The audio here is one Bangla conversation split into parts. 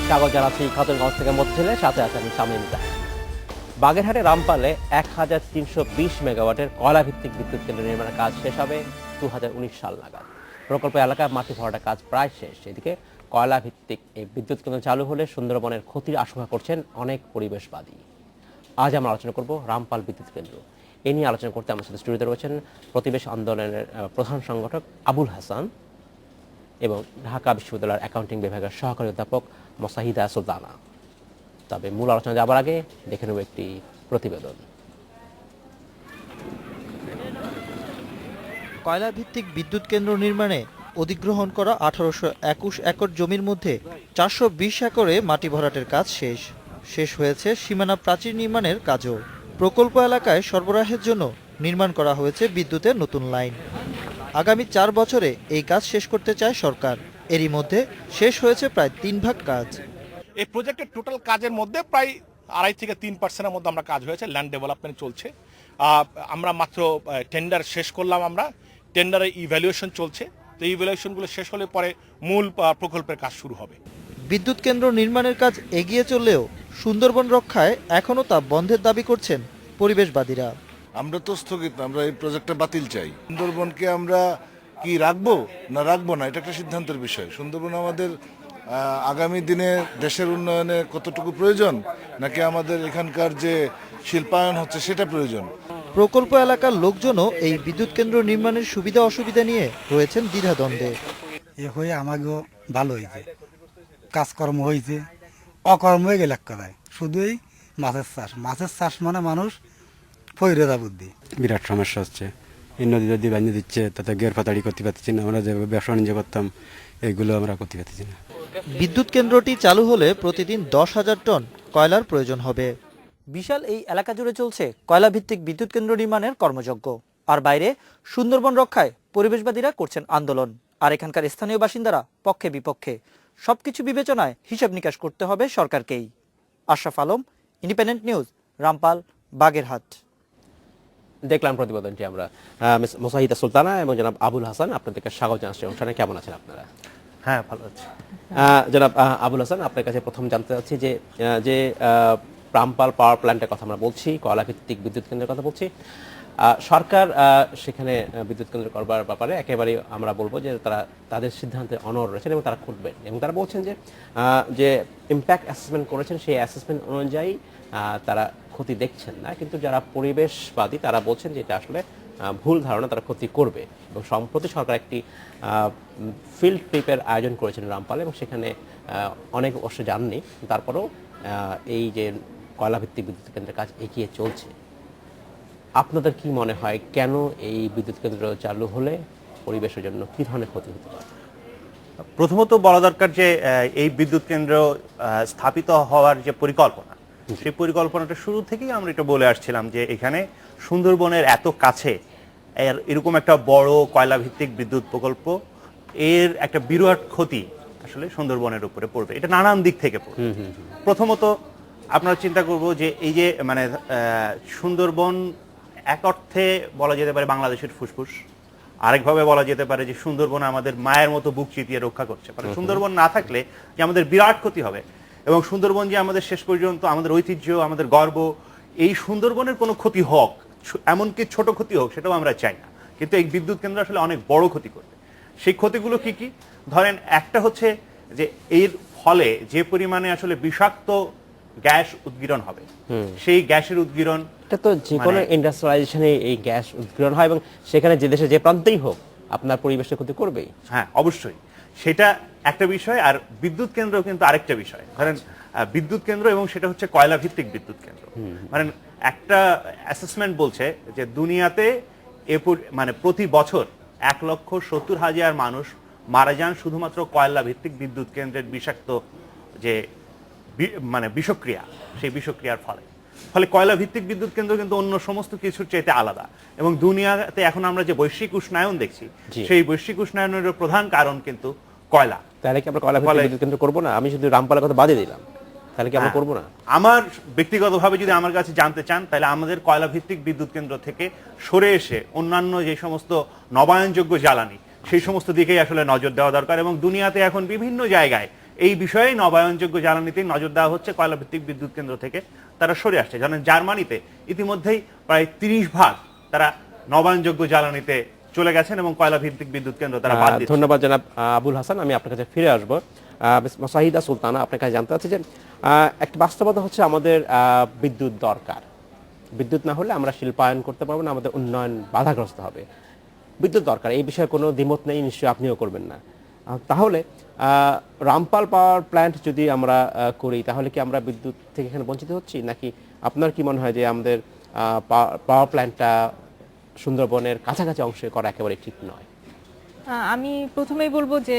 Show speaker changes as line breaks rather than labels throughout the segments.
স্বাগত জানাচ্ছি খাতুনগঞ্জ থেকে মধ্যে সাথে আছে আমি শামীম জাহ। বাগেরহাটে রামপালে 1320 মেগাওয়াটের কয়লাভিত্তিক বিদ্যুৎ কেন্দ্র নির্মাণের কাজ শেষ হবে 2019 সাল নাগাদ। প্রকল্প এলাকায় মাটি ভরাটার কাজ প্রায় শেষ। এদিকে কয়লাভিত্তিক এই বিদ্যুৎ কেন্দ্র চালু হলে সুন্দরবনের ক্ষতির আশঙ্কা করছেন অনেক পরিবেশবাদী। আজ আমরা আলোচনা করব রামপাল বিদ্যুৎ কেন্দ্র। এ নিয়ে আলোচনা করতে আমার সাথে স্টুডিওতে রয়েছেন প্রতিবেশ আন্দোলনের প্রধান সংগঠক আবুল হাসান এবং ঢাকা বিশ্ববিদ্যালয়ের অ্যাকাউন্টিং বিভাগের সহকারী অধ্যাপক মোসাহিদা সুলতানা। তবে মূল আলোচনা যাবার আগে দেখে নেব একটি প্রতিবেদন।
কয়লা ভিত্তিক বিদ্যুৎ কেন্দ্র নির্মাণে অধিগ্রহণ করা 1821 একর জমির মধ্যে 420 একরে মাটি ভরাটের কাজ শেষ হয়েছে সীমানা প্রাচীর নির্মাণের কাজও। প্রকল্প এলাকায় সরবরাহের জন্য নির্মাণ করা হয়েছে বিদ্যুতের নতুন লাইন। আগামী 4 বছরে এই কাজ শেষ করতে চায় সরকার। এরই মধ্যে শেষ হয়েছে প্রায় 3 ভাগ কাজ।
এই প্রজেক্টের টোটাল কাজের মধ্যে প্রায় 2.5 থেকে 3% মধ্যে আমরা কাজ হয়েছে, ল্যান্ড ডেভেলপমেন্ট চলছে। আমরা মাত্র টেন্ডার শেষ করলাম, আমরা টেন্ডারের ইভ্যালুয়েশন চলছে। তো ইভ্যালুয়েশনগুলো শেষ হলে পরে মূল প্রকল্পের কাজ শুরু হবে।
বিদ্যুৎ কেন্দ্র নির্মাণের কাজ এগিয়ে চললেও সুন্দরবন রক্ষায় এখনও তা বন্ধের দাবি করছেন পরিবেশবাদীরা।
আমরা তো স্থগিত, আমরা এই প্রজেক্টটা বাতিল চাই। সুন্দরবনকে আমরা কি রাখবো না রাখবো না, এটা একটা সিদ্ধান্তের বিষয়। সুন্দরবন আমাদের আগামী দিনে দেশের উন্নয়নে কতটুকু প্রয়োজন, নাকি আমাদের এখানকার যে শিল্পায়ন হচ্ছে সেটা প্রয়োজন।
প্রকল্প এলাকার লোকজনও এই বিদ্যুৎ কেন্দ্র নির্মাণের সুবিধা অসুবিধা নিয়ে রয়েছেন দ্বিধাদ্বন্দ্বে।
এ হয়ে আমাকেও ভালো হয়েছে, কাজকর্ম হয়েছে, অকর্ম হয়ে গেলে কথায় শুধুই মাছের চাষ মানে মানুষ ফইরেদা বুদ্ধি।
বিরাট সমস্যা হচ্ছে, এই নদী যদি বানিয়ে দিচ্ছে তাতে গের ফাতাড়ি করতে পারছি না, আমরা যেভাবে ব্যবসা বাণিজ্য করতাম এইগুলো আমরা করতে পারছি না।
বিদ্যুৎ কেন্দ্রটি চালু হলে প্রতিদিন 10,000 টন কয়লার প্রয়োজন হবে। বিশাল এই এলাকা জুড়ে চলছে কয়লা ভিত্তিক বিদ্যুৎ কেন্দ্র নির্মাণের কর্মযজ্ঞ। আর বাইরে সুন্দরবন রক্ষায় পরিবেশবাদীরা করছেন আন্দোলন, আর এখানকার স্থানীয় বাসিন্দারা পক্ষে বিপক্ষে। সবকিছু বিবেচনায় হিসাব নিকাশ করতে হবে সরকারকেই। Ashraf Alam, independent news, Rampal, Bagerhat.
দেখলাম প্রতিবেদনটি আমরা। মিস মোসাহিদা সুলতানা এবং জনাব আবুল হাসান, আপনাদেরকে স্বাগত জানাচ্ছি অনুষ্ঠানে। কেমন আছেন আপনারা?
হ্যাঁ, ভালো আছি।
জনাব আবুল হাসান, আপনার কাছে প্রথম জানতে চাচ্ছি যে রামপাল পাওয়ার প্ল্যান্টের কথা আমরা বলছি, কয়লা ভিত্তিক বিদ্যুৎ কেন্দ্রের কথা বলছি। সরকার সেখানে বিদ্যুৎ কেন্দ্র করবার ব্যাপারে একেবারে আমরা বলবো যে তারা তাদের সিদ্ধান্তে অনড় রয়েছেন এবং তারা করবেন। এবং তারা বলছেন যে ইম্প্যাক্ট অ্যাসেসমেন্ট করেছেন, সেই অ্যাসেসমেন্ট অনুযায়ী তারা ক্ষতি দেখছেন না। কিন্তু যারা পরিবেশবাদী তারা বলছেন যে এটা আসলে ভুল ধারণা, তারা ক্ষতি করবে। এবং সম্প্রতি সরকার একটি ফিল্ড ট্রিপের আয়োজন করেছেন রামপালে এবং সেখানে অনেক অবশ্য যাননি, তারপরেও এই যে কয়লাভিত্তিক বিদ্যুৎ কেন্দ্রের কাজ এগিয়ে চলছে। আপনাদের কি মনে হয়, কেন এই বিদ্যুৎ কেন্দ্র চালু হলে পরিবেশের জন্য কী ধরনের ক্ষতি হতে পারে?
প্রথমত বলা দরকার যে এই বিদ্যুৎ কেন্দ্র স্থাপিত হওয়ার যে পরিকল্পনা, সেই পরিকল্পনাটা শুরু থেকেই আমরা এটা বলে আসছিলাম যে এখানে সুন্দরবনের এত কাছে এরকম একটা বড় কয়লা ভিত্তিক বিদ্যুৎ প্রকল্প, এর একটা বিরাট ক্ষতি আসলে সুন্দরবনের উপরে পড়বে। এটা নানান দিক থেকে পড়বে। প্রথমত আপনারা চিন্তা করব যে এই যে মানে সুন্দরবন এক অর্থে বলা যেতে পারে বাংলাদেশের ফুসফুস, আরেকভাবে বলা যেতে পারে যে সুন্দরবন আমাদের মায়ের মতো বুক চিতিয়ে রক্ষা করছে। মানে সুন্দরবন না থাকলে যে আমাদের বিরাট ক্ষতি হবে, এবং সুন্দরবন যে আমাদের শেষ পর্যন্ত আমাদের ঐতিহ্য, আমাদের গর্ব, এই সুন্দরবনের কোনো ক্ষতি হোক, এমনকি ছোট ক্ষতি হোক, সেটাও আমরা চাই না। কিন্তু এই বিদ্যুৎ কেন্দ্র আসলে অনেক বড় ক্ষতি করবে। সেই ক্ষতিগুলো কি কি? ধরেন, একটা হচ্ছে যে এর ফলে যে পরিমাণে আসলে বিষাক্ত গ্যাস উদ্গীরণ হবে, সেই গ্যাসের উদ্গীরণ,
এটা তো যে কোনো ইন্ডাস্ট্রিয়ালাইজেশনে এই গ্যাস উদ্গীরণ হয় এবং সেখানে যে দেশে যে প্রান্তেই হোক আপনার পরিবেশের ক্ষতি করবেই।
হ্যাঁ, অবশ্যই সেটা একটা বিষয়। আর বিদ্যুৎ কেন্দ্র কিন্তু আরেকটা বিষয়। ধরেন বিদ্যুৎ কেন্দ্র, এবং সেটা হচ্ছে কয়লা ভিত্তিক বিদ্যুৎ কেন্দ্র। মানে একটা অ্যাসেসমেন্ট বলছে যে দুনিয়াতে মানে প্রতি বছর 1,70,000 মানুষ মারা যান শুধুমাত্র কয়লা ভিত্তিক বিদ্যুৎ কেন্দ্রের বিষাক্ত যে মানে বিষক্রিয়া, সেই বিষক্রিয়ার ফলে। ফলে কয়লা ভিত্তিক বিদ্যুৎ কেন্দ্র কিন্তু অন্য সমস্ত কিছুর চাইতে আলাদা, এবং দুনিয়াতে এখন আমরা যে বৈশ্বিক উষ্ণায়ন দেখছি
জি।
সেই বৈশ্বিক উষ্ণায়নের প্রধান কারণ কিন্তু কয়লা।
তাহলে কি আমরা কয়লা ভিত্তিক বিদ্যুৎ কেন্দ্র করবো না? আমি শুধু রামপালের কথা বাদে দিলাম, তাহলে কি আমরা করবো না?
আমার ব্যক্তিগতভাবে যদি আমার কাছে জানতে চান, তাহলে আমাদের কয়লা ভিত্তিক বিদ্যুৎ কেন্দ্র থেকে সরে এসে অন্যান্য যে সমস্ত নবায়নযোগ্য জ্বালানি সেই সমস্ত দিকেই আসলে নজর দেওয়া দরকার, এবং দুনিয়াতে এখন বিভিন্ন জায়গায় এই বিষয়ে নবায়নযোগ্য জ্বালানিতে নজর দেওয়া হচ্ছে, কয়লা ভিত্তিক বিদ্যুৎ কেন্দ্র থেকে তারা সরে আসছে। যেমন জার্মানিতে ইতিমধ্যেই প্রায় 30% তারা নবায়নযোগ্য জ্বালানিতে চলে গেছেন এবং কয়লা ভিত্তিক বিদ্যুৎ কেন্দ্র তারা বাদ দিচ্ছে।
ধন্যবাদ জনাব আবুল হাসান। আমি আপনার কাছে ফিরে আসবো। শাহিদা সুলতানা, আপনার কাছে জানতে চাচ্ছি যে একটা বাস্তবতা হচ্ছে আমাদের বিদ্যুৎ দরকার। বিদ্যুৎ না হলে আমরা শিল্পায়ন করতে পারবো না, আমাদের উন্নয়ন বাধাগ্রস্ত হবে। বিদ্যুৎ দরকার, এই বিষয়ে কোনো দ্বিমত নেই, নিশ্চয়ই আপনিও করবেন না। তাহলে রামপাল পাওয়ার প্ল্যান্ট যদি আমরা করি, তাহলে কি আমরা বিদ্যুৎ থেকে এখানে বঞ্চিত হচ্ছি, নাকি আপনার কি মনে হয় যে আমাদের পাওয়ার প্ল্যান্টটা সুন্দরবনের কাছাকাছি অংশে করা একেবারে ঠিক নয়?
আমি প্রথমেই বলবো যে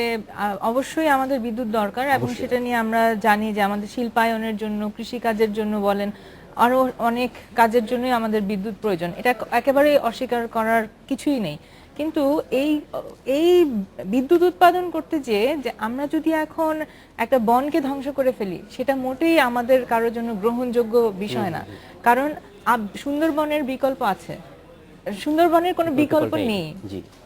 অবশ্যই আমাদের বিদ্যুৎ দরকার, এবং সেটা নিয়ে আমরা জানি যে আমাদের শিল্পায়নের জন্য, কৃষিকাজের জন্য বলেন, আরো অনেক কাজের জন্যই আমাদের বিদ্যুৎ প্রয়োজন। এটা একেবারে অস্বীকার করার কিছুই নেই। কিন্তু এই বিদ্যুৎ উৎপাদন করতে যে আমরা যদি এখন একটা বনকে ধ্বংস করে ফেলি, সেটা মোটেই আমাদের কারোর জন্য গ্রহণযোগ্য বিষয় না। কারণ সুন্দরবনের বিকল্প আছে, সুন্দরবনের কোনো বিকল্প নেই।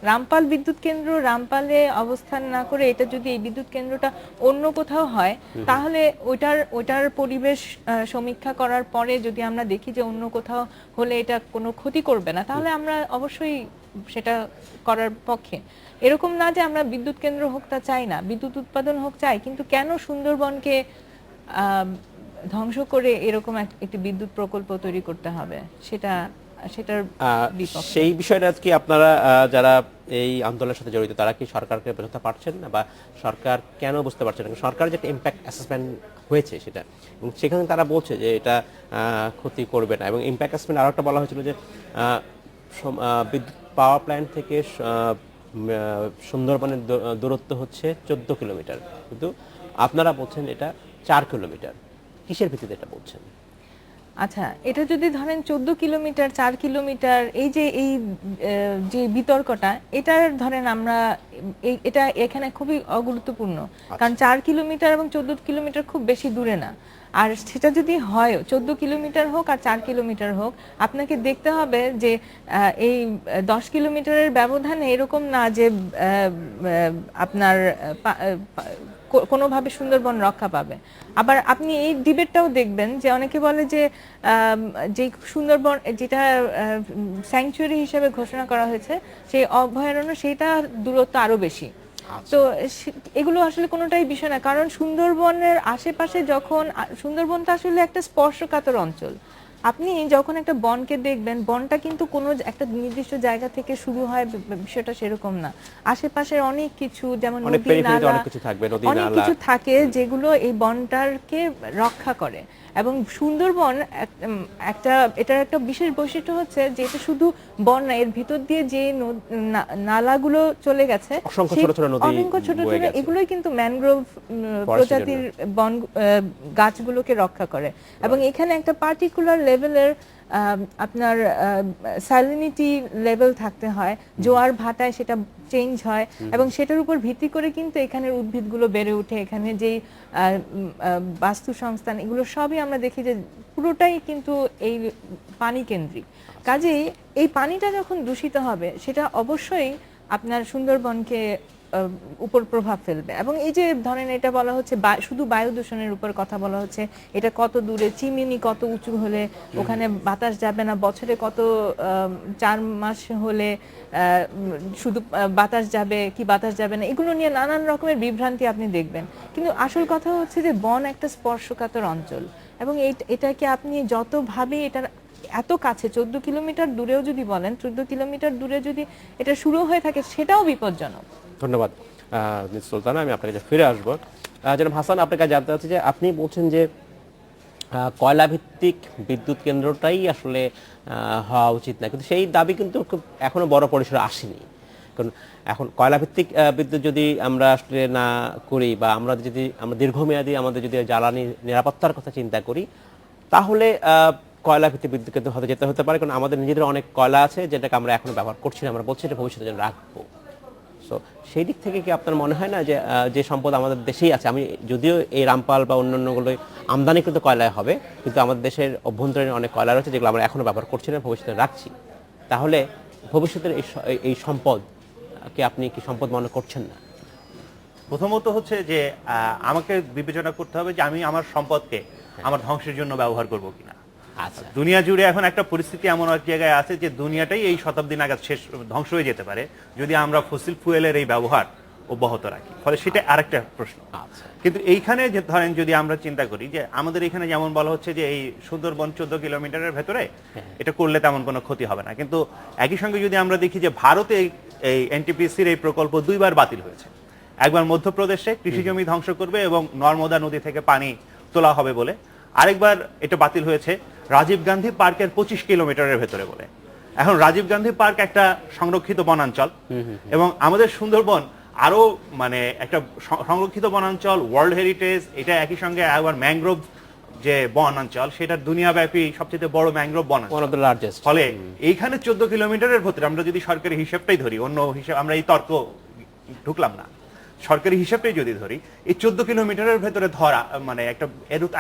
রামপাল বিদ্যুৎ কেন্দ্র রামপালে অবস্থান না করে এটা যদি এই বিদ্যুৎ কেন্দ্রটা অন্য কোথাও হয়, তাহলে ওটার পরিবেশ সমীক্ষা করার পরে যদি আমরা দেখি যে অন্য কোথাও হলে এটা কোনো ক্ষতি করবে না, তাহলে আমরা অবশ্যই সেটা করার পক্ষে। এরকম না যে আমরা বিদ্যুৎ কেন্দ্র হোক তা চাই না, বিদ্যুৎ উৎপাদন হোক চাই, কিন্তু কেন সুন্দরবনকে ধ্বংস করে এরকম একটি বিদ্যুৎ প্রকল্প তৈরি করতে হবে, সেটার বিপক্ষে।
সেই বিষয়টা কি আপনারা যারা এই আন্দোলনের সাথে জড়িত, তারা কি সরকারকে বোঝাতে পারছেন না, বা সরকার কেন বুঝতে পারছেন না? সরকার যে ইম্প্যাক্ট অ্যাসেসমেন্ট হয়েছে সেটা, এবং সেখানে তারা বলছে যে এটা ক্ষতি করবে না, এবং ইম্প্যাক্ট অ্যাসেসমেন্ট আরো একটা বলা হয়েছিল যে বিদ্যুৎ পাওয়ার প্ল্যান্ট থেকে সুন্দরবনের দূরত্ব হচ্ছে 14 কিলোমিটার, কিন্তু আপনারা বলছেন এটা 4 কিলোমিটার। কিসের ভিত্তিতে এটা বলছেন?
আচ্ছা, এটা যদি ধরেন 14 কিলোমিটার 4 কিলোমিটার, এই যে বিতর্কটা, এটার ধরেন আমরা এটা এখানে খুবই অগুরুত্বপূর্ণ। কারণ 4 কিলোমিটার এবং 14 কিলোমিটার খুব বেশি দূরে না। আর সেটা যদি হয় 14 কিলোমিটার হোক আর 4 কিলোমিটার হোক, আপনাকে দেখতে হবে যে এই 10 কিলোমিটারের ব্যবধানে এরকম না যে আপনার কোনোভাবে সুন্দরবন রক্ষা পাবে। আবার আপনি এই ডিবেটটাও দেখবেন যে অনেকে বলে যে সুন্দরবন যেটা স্যাংচুয়ারি হিসেবে ঘোষণা করা হয়েছে, সেই অভয়ারণ্য সেইটা দূরত্ব আরো বেশি। তো এগুলো আসলে কোনোটাই বিষয় না, কারণ সুন্দরবনের আশেপাশে যখন সুন্দরবনটা আসলে একটা স্পর্শকাতর অঞ্চল। আপনি যখন একটা বনকে দেখবেন, বনটা কিন্তু কোনো একটা নির্দিষ্ট জায়গা থেকে শুরু হয়, বিষয়টা সেরকম না। আশেপাশের অনেক কিছু, যেমন নদী নালা, অনেক কিছু থাকে যেগুলো এই বনটাকে রক্ষা করে। এবং সুন্দরবন এটার একটা বিশেষ বৈশিষ্ট্য হচ্ছে যে এটা শুধু বন না, এর ভিতর দিয়ে যে নালাগুলো চলে গেছে, অসংখ্য ছোট ছোট এগুলোই কিন্তু ম্যানগ্রোভ প্রজাতির বন গাছগুলোকে রক্ষা করে। এবং এখানে একটা পার্টিকুলার লেভেলের আপনার স্যালিনিটি লেভেল থাকতে হয়, জোয়ার ভাটায় সেটা চেঞ্জ হয়, এবং সেটার উপর ভিত্তি করে কিন্তু এখানের উদ্ভিদগুলো বেড়ে ওঠে। এখানে যেই বাস্তু সংস্থান, এগুলো সবই আমরা দেখি যে পুরোটাই কিন্তু এই পানি কেন্দ্রিক। কাজেই এই পানিটা যখন দূষিত হবে, সেটা অবশ্যই আপনার সুন্দরবনকে উপর প্রভাব ফেলবে। এবং এই যে ধরেন এটা বলা হচ্ছে শুধু বায়ু দূষণের উপর কথা বলা হচ্ছে, এটা কত দূরে, চিমিনি কত উঁচু হলে ওখানে বাতাস যাবে না, বছরে কত 4 মাস হলে শুধু বাতাস যাবে কি বাতাস যাবে না, এগুলো নিয়ে নানান রকমের বিভ্রান্তি আপনি দেখবেন। কিন্তু আসল কথা হচ্ছে যে বন একটা স্পর্শকাতর অঞ্চল, এবং এটাকে আপনি যতভাবে এটার এত কাছে 14 কিলোমিটার দূরেও যদি বলেন, 14 কিলোমিটার দূরে যদি এটা শুরু হয়ে থাকে, সেটাও বিপজ্জনক।
ধন্যবাদ মিস সুলতানা, আমি আপনার কাছে ফিরে আসবো। জনাব হাসান, আপনার কাছে জানতে চাচ্ছি যে আপনি বলছেন যে কয়লা ভিত্তিক বিদ্যুৎ কেন্দ্রটাই আসলে হওয়া উচিত না, কিন্তু সেই দাবি কিন্তু খুব এখনো বড় পরিসরে আসেনি। কারণ এখন কয়লা ভিত্তিক বিদ্যুৎ যদি আমরা আসলে না করি, বা আমরা দীর্ঘমেয়াদী আমাদের যদি জ্বালানি নিরাপত্তার কথা চিন্তা করি, তাহলে কয়লা ভিত্তিক বিদ্যুৎ কেন্দ্র হতে হতে পারে, কারণ আমাদের নিজেদের অনেক কয়লা আছে যেটাকে আমরা এখনো ব্যবহার করছি না, আমরা বলছি এটা ভবিষ্যতে যেন রাখবো। সো সেই দিক থেকে কি আপনার মনে হয় না যে যে সম্পদ আমাদের দেশেই আছে, আমি যদিও এই রামপাল বা অন্যান্যগুলো আমদানিকৃত কয়লায় হবে, কিন্তু আমাদের দেশের অভ্যন্তরীণ অনেক কয়লা রয়েছে যেগুলো আমরা এখনো ব্যবহার করছি না, ভবিষ্যতে রাখছি, তাহলে ভবিষ্যতের এই সম্পদ কে আপনি কি সম্পদ মনে করছেন না?
প্রথমত হচ্ছে যে আমাকে বিবেচনা করতে হবে যে আমি আমার সম্পদকে আমার ধ্বংসের জন্য ব্যবহার করব কিনা।
আচ্ছা,
দুনিয়া জুড়ে এখন একটা পরিস্থিতি এমন এক জায়গায় আছে যে দুনিয়াটাই এই শতাব্দী নাগাদ ধ্বংস হয়ে যেতে পারে যদি আমরা ফসিল ফুয়েলের এই ব্যবহার অব্যাহত রাখি, ফলে সেটা আরেকটা প্রশ্ন।
আচ্ছা,
কিন্তু এইখানে যে ধরেন যদি আমরা চিন্তা করি যে আমাদের এখানে যেমন বলা হচ্ছে যে এই সুন্দরবন 14 কিলোমিটারের ভেতরে এটা করলে তেমন কোনো ক্ষতি হবে না, কিন্তু একই সঙ্গে যদি আমরা দেখি যে ভারতে এই এনটিপিসির এই প্রকল্প 2 বার বাতিল হয়েছে। একবার মধ্যপ্রদেশে কৃষি জমি ধ্বংস করবে এবং নর্মদা নদী থেকে পানি তোলা হবে বলে, আরেকবার এটা বাতিল হয়েছে রাজীব গান্ধী পার্কের 25 কিলোমিটারের ভেতরে বলে। এখন রাজীব গান্ধী পার্ক একটা সংরক্ষিত বনাঞ্চল এবং আমাদের সুন্দরবন আরো মানে একটা সংরক্ষিত বনাঞ্চল, ওয়ার্ল্ড হেরিটেজ, এটা একই সঙ্গে আবার ম্যানগ্রোভ যে বনাঞ্চল, সেটা দুনিয়াব্যাপী সবচেয়ে বড় ম্যানগ্রোভ বনাঞ্চল। ফলে এইখানে 14 কিলোমিটারের ভেতরে আমরা যদি সরকারি হিসাবটাই ধরি, অন্য হিসাব আমরা এই তর্ক ঢুকলাম না, সরকারি হিসাবটাই যদি ধরি, এই 14 কিলোমিটারের ভেতরে ধরা মানে একটা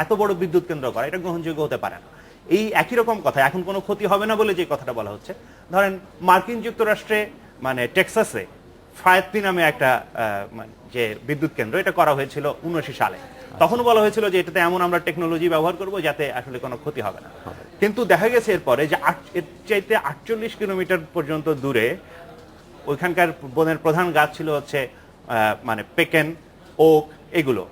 এত বড় বিদ্যুৎ কেন্দ্র করা এটা গ্রহণযোগ্য হতে পারে না। এই একই রকম কথা, এখন কোনো ক্ষতি হবে না বলে যে কথাটা বলা হচ্ছে, ধরেন মার্কিন যুক্তরাষ্ট্রে মানে টেক্সাসে ফায়াতলি নামে একটা যে বিদ্যুৎ কেন্দ্র, এটা করা হয়েছিল 19 সালে। তখন বলা হয়েছিল যে এটাতে এমন আমরা টেকনোলজি ব্যবহার করব যাতে আসলে কোনো ক্ষতি হবে না, কিন্তু দেখা গেছে এরপরে যে এর চাইতে 48 কিলোমিটার পর্যন্ত দূরে ওইখানকার বনের প্রধান গাছ ছিল হচ্ছে মানে পেকেন, ওক, এগুলো,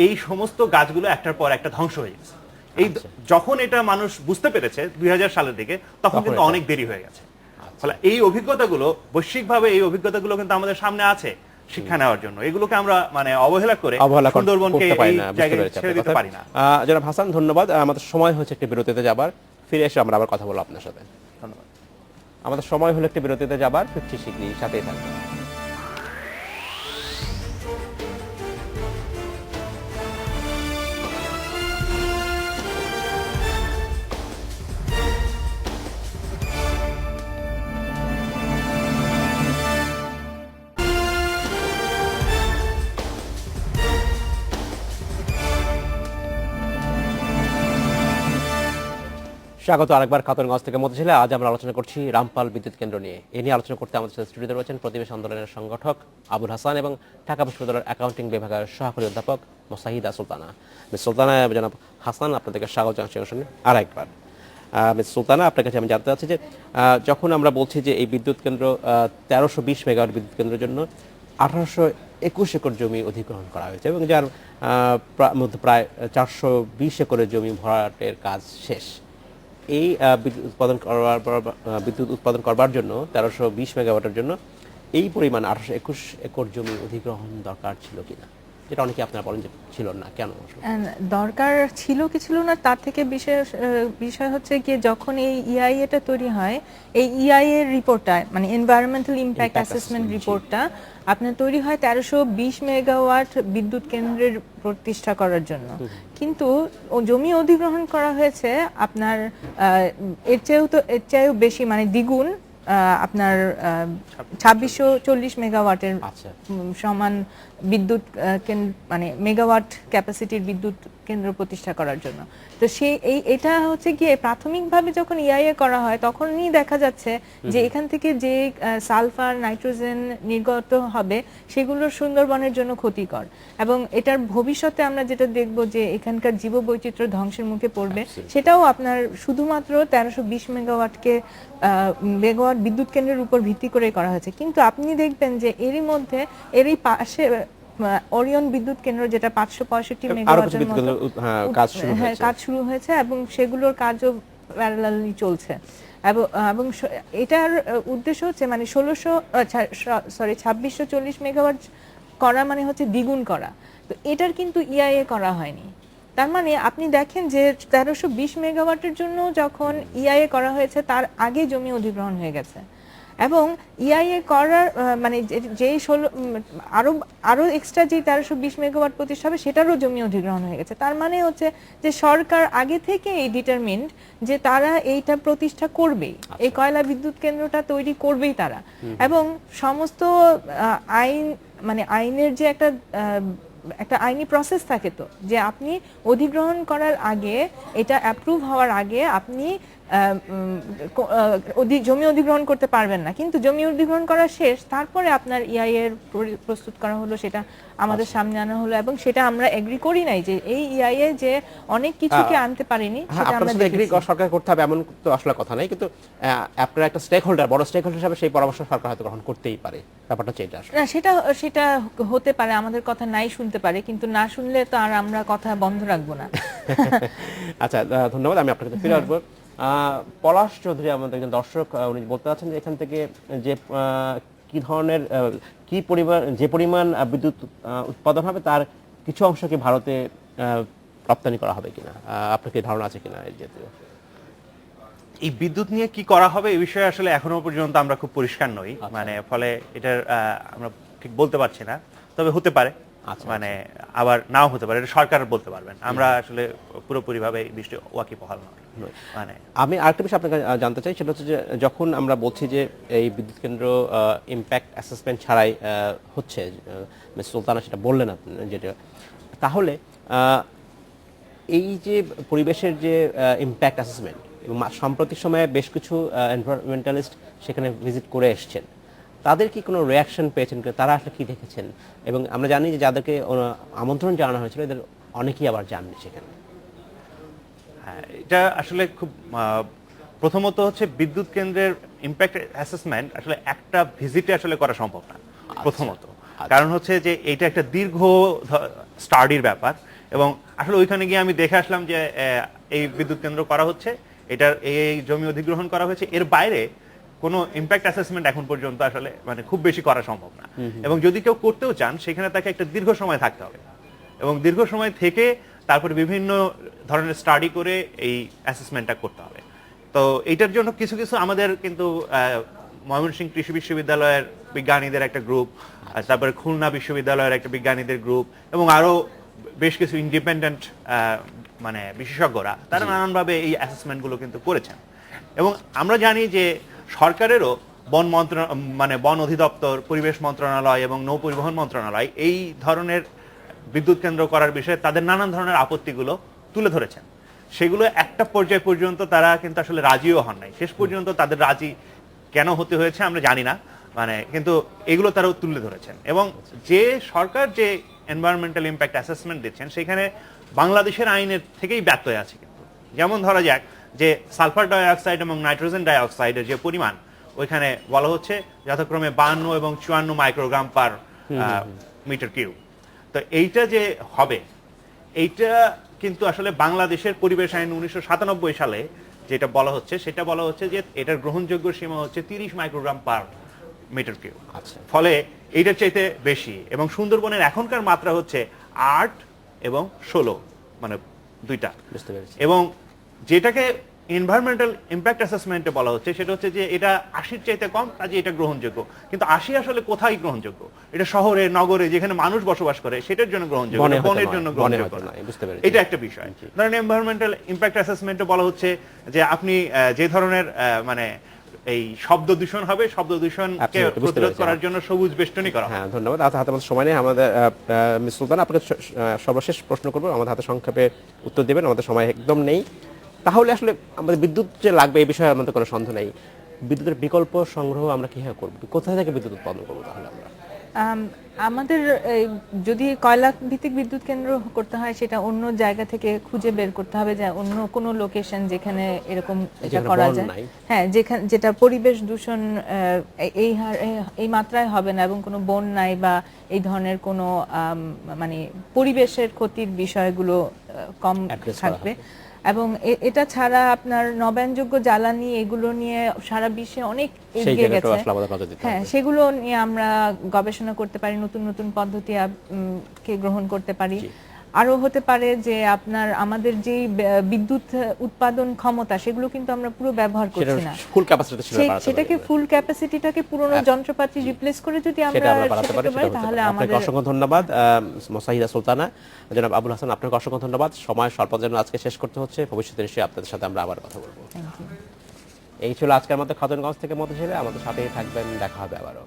এই সমস্ত গাছগুলো একটার পর একটা ধ্বংস হয়ে গেছে। এই যখন এটা মানুষ বুঝতে পেরেছে 2000 সালের দিকে, তখন কিন্তু অনেক দেরি হয়ে গেছে। ফলে এই অভিজ্ঞতাগুলো বৈশ্বিকভাবে এই অভিজ্ঞতাগুলো কিন্তু আমাদের সামনে আছে শিক্ষা নেওয়ার জন্য, এগুলোকে আমরা মানে অবহেলা করে সুন্দরবনকে এই জায়গায় ছেড়ে দিতে পারি না।
জনাব হাসান, ধন্যবাদ। আমাদের সময় হচ্ছে একটি বিরতিতে যাবার, ফিরে এসে আমরা আবার কথা বলবো আপনার সাথে।
ধন্যবাদ।
আমাদের সময় হলো একটি বিরতিতে যাবার, ফিরছি শীঘ্রই, সাথেই থাকবেন। স্বাগত আরেকবার খাতুনগঞ্জ থেকে মতিঝিলে। আজ আমরা আলোচনা করছি রামপাল বিদ্যুৎ কেন্দ্র নিয়ে। এ নিয়ে আলোচনা করতে আমাদের সাথে স্টুডিওতে রয়েছেন প্রতিবেশ আন্দোলনের সংগঠক আবুল হাসান এবং ঢাকা বিশ্ববিদ্যালয়ের অ্যাকাউন্টিং বিভাগের সহকারী অধ্যাপক মোসাহিদা সুলতানা। মিস সুলতানা, জনাব হাসান, আপনাদেরকে স্বাগত জানাচ্ছি অনুষ্ঠানে আরেকবার। মিস সুলতানা, আপনার কাছে আমি জানতে চাচ্ছি যে যখন আমরা বলছি যে এই বিদ্যুৎ কেন্দ্র 1320 মেগাওয়াট বিদ্যুৎ কেন্দ্রের জন্য 1821 একর জমি অধিগ্রহণ করা হয়েছে এবং যার মধ্যে প্রায় 420 একরের জমি ভরাটের কাজ শেষ, এই বিদ্যুৎ উৎপাদন করবার জন্য 1320 মেগাওয়াটের জন্য এই পরিমাণ 1821 একর জমি অধিগ্রহণ দরকার ছিল কিনা, যেটা অনেকে আপনারা বলেন যে ছিল না, কেন
দরকার ছিল কি ছিল না তার থেকে বিষয় হচ্ছে কি, যখন এই ইআইএটা তৈরি হয়, এই ইআইএ রিপোর্টটা মানে এনভায়রনমেন্টাল ইমপ্যাক্ট অ্যাসেসমেন্ট রিপোর্টটা আপনার তৈরি হয় 1320 মেগাওয়াট বিদ্যুৎ কেন্দ্রের প্রতিষ্ঠা করার জন্য, কিন্তু জমি অধিগ্রহণ করা হয়েছে আপনার এর চেয়েও বেশি, মানে দ্বিগুণ, আপনার 2640 মেগাওয়াটের সমান বিদ্যুৎ মানে মেগাওয়াট ক্যাপাসিটির বিদ্যুৎ কেন্দ্র প্রতিষ্ঠা করার জন্য। তো এটা হচ্ছে গিয়ে প্রাথমিকভাবে যখন ইআইএ করা হয় তখনই দেখা যাচ্ছে যে এখান থেকে যে সালফার, নাইট্রোজেন নির্গত হবে সেগুলো সুন্দরবনের জন্য ক্ষতিকর, এবং এটার ভবিষ্যতে আমরা যেটা দেখব যে এখানকার জীববৈচিত্র্য ধ্বংসের মুখে পড়বে, সেটাও আপনার শুধুমাত্র 1320 মেগাওয়াট বিদ্যুৎ কেন্দ্রের উপর ভিত্তি করে করা হয়েছে। কিন্তু আপনি দেখবেন যে এরই মধ্যে এরই পাশে ওরিয়ন বিদ্যুৎ কেন্দ্র, যেটা 565 মেগাওয়াটের মতো কাজ শুরু হয়েছে এবং সেগুলোর কাজও প্যারালালি চলছে, এবং এটার উদ্দেশ্য হচ্ছে মানে 2640 মেগাওয়াট করা মানে হচ্ছে দ্বিগুণ করা। তো এটার কিন্তু ইআইএ করা হয়নি। তার মানে আপনি দেখেন যে 1320 মেগাওয়াটের জন্য যখন ইআইএ করা হয়েছে তার আগে জমি অধিগ্রহণ হয়ে গেছে, এবং ইআইএ করার মানে যেই আরো এক্সট্রা যে 1320 মেগাওয়াট প্রতিষ্ঠা হবে সেটারও জমি অধিগ্রহণ হয়ে গেছে। তার মানে হচ্ছে যে সরকার আগে থেকে এই ডিটারমিন্ড যে তারা এইটা প্রতিষ্ঠা করবেই, এই কয়লা বিদ্যুৎ কেন্দ্রটা তৈরি করবেই তারা। এবং সমস্ত আইন মানে আইনের যে একটা আইনি প্রসেস থাকে, তো যে আপনি অধিগ্রহণ করার আগে, এটা অ্যাপ্রুভ হওয়ার আগে আপনি জমি অধিগ্রহণ করতে পারবেন না, কিন্তু জমি অধিগ্রহণ করা শেষ, তারপরে আপনার ইআইএ প্রস্তুত করা হলো, সেটা আমাদের সামনে আনা হলো, এবং সেটা আমরা এগ্রি করি নাই যে এই ইআইএ যে অনেক কিছুকে আনতে পারেনি, সেটা আমরা
এগ্রি সরকার করতে হবে এমন তো আসলে কথা নাই, কিন্তু আপনারা একটা স্টেক হোল্ডার, বড় স্টেক হোল্ডার হিসেবে সেই পরামর্শ সরকার হয়তো গ্রহণ করতেই পারে, ব্যাপারটা হচ্ছে এটা আসলে।
না, সেটা হতে পারে, আমাদের কথা নাই শুনতে পারে, কিন্তু না শুনলে তো আর আমরা কথা বন্ধ রাখবো না।
আচ্ছা, ধন্যবাদ। আমি আপনার কাছে ফিরে আসবো। পলাশ চৌধুরী আমাদের একজন দর্শক, উনি বলতে চাচ্ছেন যে এখান থেকে যে কি ধরনের যে পরিমাণ বিদ্যুৎ উৎপাদন হবে তার কিছু অংশ কি ভারতে রপ্তানি করা হবে কিনা, আপনার কি ধারণা আছে কিনা এই জাতীয়?
এই বিদ্যুৎ নিয়ে কি করা হবে এই বিষয়ে আসলে এখনো পর্যন্ত আমরা খুব পরিষ্কার নই, মানে ফলে এটার আমরা ঠিক বলতে পারছি না, তবে হতে পারে, মানে আবার নাও হতে পারে, এটা সরকার বলতে পারবেন, আমরা আসলে পুরোপুরি ভাবে এই বিষয়ে ওয়াকিবহাল নয়। মানে আমি
আরেকটা বিষয় আপনাকে জানতে চাই, সেটা হচ্ছে যে যখন আমরা বলছি যে এই বিদ্যুৎ কেন্দ্র ইম্প্যাক্ট অ্যাসেসমেন্ট ছাড়াই হচ্ছে, মিস সুলতানা সেটা বললেন আপনি, যেটা তাহলে এই যে পরিবেশের যে ইম্প্যাক্ট অ্যাসেসমেন্ট, এবং সাম্প্রতিক সময়ে বেশ কিছু এনভায়রনমেন্টালিস্ট সেখানে ভিজিট করে এসছেন, তাদের কি কোনো রিয়াকশন পেয়েছেন, তারা আসলে কি দেখেছেন? এবং আমরা জানি যে যাদেরকে আমন্ত্রণ জানানো হয়েছিল এদের অনেকেই আবার যাননি সেখানে।
হ্যাঁ, এটা আসলে খুব প্রথমত হচ্ছে বিদ্যুৎ কেন্দ্রের ইম্প্যাক্ট অ্যাসেসমেন্ট আসলে একটা ভিজিটে আসলে করা সম্ভব না, প্রথমত। কারণ হচ্ছে যে এটা একটা দীর্ঘ স্টাডির ব্যাপার, এবং আসলে ওইখানে গিয়ে আমি দেখে আসলাম যে এই বিদ্যুৎ কেন্দ্র করা হচ্ছে, এটার এই জমি অধিগ্রহণ করা হয়েছে, এর বাইরে কোনো ইম্প্যাক্ট অ্যাসেসমেন্ট এখন পর্যন্ত আসলে মানে খুব বেশি করা সম্ভব না। এবং যদি কেউ করতেও চান সেখানে তাকে একটা দীর্ঘ সময় থাকতে হবে, এবং দীর্ঘ সময় থেকে তারপরে বিভিন্ন ধরনের স্টাডি করে এই অ্যাসেসমেন্টটা করতে হবে। তো এইটার জন্য কিছু কিছু আমাদের কিন্তু ময়মনসিংহ কৃষি বিশ্ববিদ্যালয়ের বিজ্ঞানীদের একটা গ্রুপ, তারপরে খুলনা বিশ্ববিদ্যালয়ের একটা বিজ্ঞানীদের গ্রুপ, এবং আরো বেশ কিছু ইন্ডিপেন্ডেন্ট মানে বিশেষজ্ঞরা, তারা নানানভাবে এই অ্যাসেসমেন্টগুলো কিন্তু করেছেন। এবং আমরা জানি যে সরকারেরও বন অধিদপ্তর, পরিবেশ মন্ত্রণালয় এবং নৌ পরিবহন মন্ত্রণালয় এই ধরনের বিদ্যুৎ কেন্দ্র করার বিষয়ে তাদের নানান ধরনের আপত্তিগুলো তুলে ধরেছেন। সেগুলো একটা পর্যায় পর্যন্ত তারা কিন্তু আসলে রাজিও হন নাই, শেষ পর্যন্ত তাদের রাজি কেন হতে হয়েছে আমরা জানি না, মানে কিন্তু এগুলো তারাও তুলে ধরেছেন। এবং যে সরকার যে এনভায়রনমেন্টাল ইম্প্যাক্ট অ্যাসেসমেন্ট দিচ্ছেন সেখানে বাংলাদেশের আইনের থেকেই ব্যত্যয় আছে। কিন্তু যেমন ধরা যাক যে সালফার ডাইঅক্সাইড এবং নাইট্রোজেন ডাইঅক্সাইডের যে পরিমাণ ওইখানে বলা হচ্ছে যথাক্রমে 52 এবং 54 মাইক্রোগ্রাম পার মিটার কিউব। তো এইটা যে হবে, এইটা কিন্তু আসলে বাংলাদেশের পরিবেশ আইন 1997 সালে যেটা বলা হচ্ছে, সেটা বলা হচ্ছে যে এটার গ্রহণযোগ্য সীমা হচ্ছে 30 মাইক্রোগ্রাম পার মিটার কিউব। আচ্ছা, ফলে এইটার চাইতে বেশি। এবং সুন্দরবনের এখনকার মাত্রা হচ্ছে 8 এবং 16, মানে দুইটা।
বুঝতে পেরেছি।
এবং যেটাকে এনভায়রনমেন্টাল ইম্প্যাক্ট অ্যাসেসমেন্টে বলা হচ্ছে সেটা হচ্ছে যে এটা 80-র চাইতে কম, কাজে এটা গ্রহণযোগ্য। কিন্তু 80 আসলে কোথায় গ্রহণযোগ্য? এটা শহরে, নগরে, যেখানে মানুষ বসবাস করে সেটার জন্য গ্রহণযোগ্য, বনের জন্য গ্রহণযোগ্য না। এটা একটা বিষয়। ধরেন এনভায়রনমেন্টাল ইম্প্যাক্ট অ্যাসেসমেন্টে বলা হচ্ছে যে আপনি যে ধরনের মানে এই শব্দ দূষণ হবে, শব্দ দূষণকে প্রতিরোধ করার জন্য সবুজ বেষ্টনী করা।
হ্যাঁ, ধন্যবাদ। হাতে আমাদের সময় নেই। আমাদের মিস সুলতানা, আপনাকে সর্বশেষ প্রশ্ন করবো, আমাদের হাতে সংক্ষেপে উত্তর দেবেন, আমাদের সময় একদম নেই। তাহলে আসলে আমাদের বিদ্যুৎ যে লাগবে এই বিষয়ে আমাদের কোনো সন্দেহ নেই, বিদ্যুতের বিকল্প সংগ্রহ আমরা কিভাবে করবো, কোথায় থেকে বিদ্যুৎ উৎপাদন করবো? তাহলে আমরা
আমাদের যদি কয়লা ভিত্তিক বিদ্যুৎ কেন্দ্র করতে হয় সেটা অন্য জায়গা থেকে খুঁজে বের করতে হবে, যে অন্য কোনো লোকেশন যেখানে এরকম এটা করা যায়, হ্যাঁ, যেটা পরিবেশ দূষণ এই মাত্রায় হবে না এবং কোনো বন নাই বা এই ধরনের কোনো মানে পরিবেশের ক্ষতির বিষয়গুলো কম থাকবে। এবং এটা ছাড়া আপনার নবায়নযোগ্য জ্বালানি এগুলো নিয়ে সারা বিশ্বে অনেক এগিয়ে গেছে, হ্যাঁ, সেগুলো নিয়ে আমরা গবেষণা করতে পারি, নতুন নতুন পদ্ধতি কে গ্রহণ করতে পারি। আরো হতে পারে যে আপনার আমাদের যে বিদ্যুৎ উৎপাদন ক্ষমতা সেগুলো কিন্তু আমরা পুরো ব্যবহার করছি না,
ফুল ক্যাপাসিটি ছিল বাড়াতে
সেটাকে
পারি।
ফুল ক্যাপাসিটিটাকে পুরনো যন্ত্রপাতি রিপ্লেস করে যদি আমরা
সেটা আমরা বাড়াতে পারি,
সেটাকে
সেটা হতে
তাহলে
পারে। আপনাকে
আমাদের
অসংখ্য ধন্যবাদ মোসাহিদা সুলতানা, জনাব আবুল হাসান, আপনাকে অসংখ্য ধন্যবাদ। সময় স্বল্প জন্য আজকে শেষ করতে হচ্ছে, ভবিষ্যতে নিশ্চয়ই আপনাদের সাথে আমরা আবার কথা বলবো।
Thank you.
এই ছিল আজকের মতো খাতুনগঞ্জ থেকে মতো ছেলে, আমাদের সাথেই থাকবেন, দেখা হবে আবারও।